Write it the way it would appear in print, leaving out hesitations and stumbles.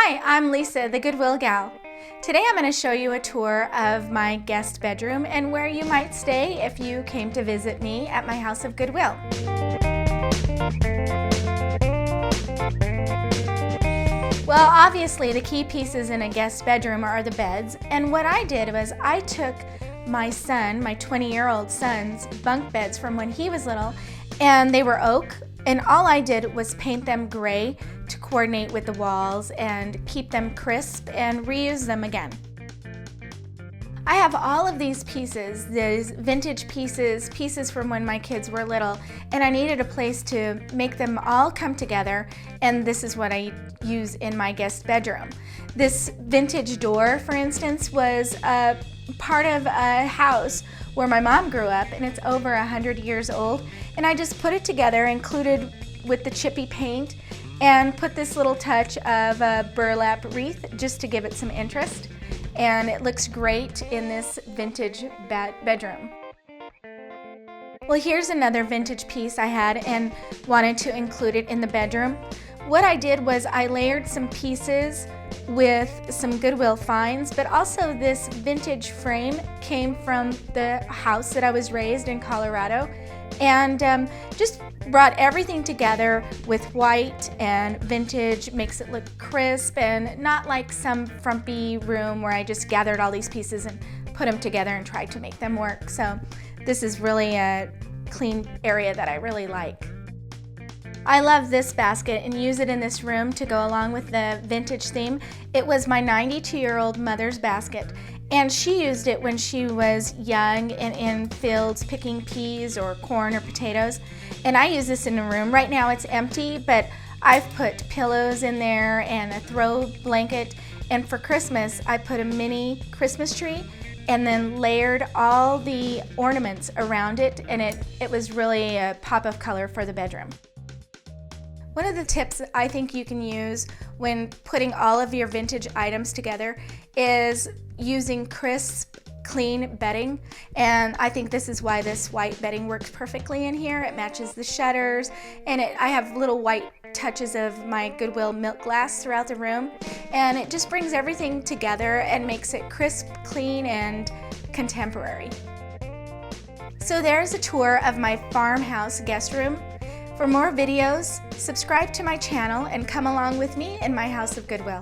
Hi, I'm Lisa, the Goodwill gal. Today I'm going to show you a tour of my guest bedroom and where you might stay if you came to visit me at my house of Goodwill. Well, obviously the key pieces in a guest bedroom are the beds, and what I did was I took my 20-year-old son's bunk beds from when he was little, and they were oak, and all I did was paint them gray to coordinate with the walls and keep them crisp and reuse them again. I have all of these pieces, these vintage pieces from when my kids were little, and I needed a place to make them all come together, and this is what I use in my guest bedroom. This vintage door, for instance, was a part of a house where my mom grew up, and it's over 100 years old, and I just put it together, included with the chippy paint, and put this little touch of a burlap wreath just to give it some interest. And it looks great in this vintage bedroom. Well, here's another vintage piece I had and wanted to include it in the bedroom. What I did was I layered some pieces with some Goodwill finds, but also this vintage frame came from the house that I was raised in Colorado, and just brought everything together with white and vintage. Makes it look crisp and not like some frumpy room where I just gathered all these pieces and put them together and tried to make them work. So this is really a clean area that I really like. I love this basket and use it in this room to go along with the vintage theme. It was my 92-year-old mother's basket, and she used it when she was young and in fields picking peas or corn or potatoes. And I use this in the room. Right now it's empty, but I've put pillows in there and a throw blanket. And for Christmas, I put a mini Christmas tree and then layered all the ornaments around it, and it was really a pop of color for the bedroom. One of the tips I think you can use when putting all of your vintage items together is using crisp, clean bedding, and I think this is why this white bedding works perfectly in here. It matches the shutters, and I have little white touches of my Goodwill milk glass throughout the room, and it just brings everything together and makes it crisp, clean, and contemporary. So there's a tour of my farmhouse guest room. For more videos, subscribe to my channel and come along with me in my house of Goodwill.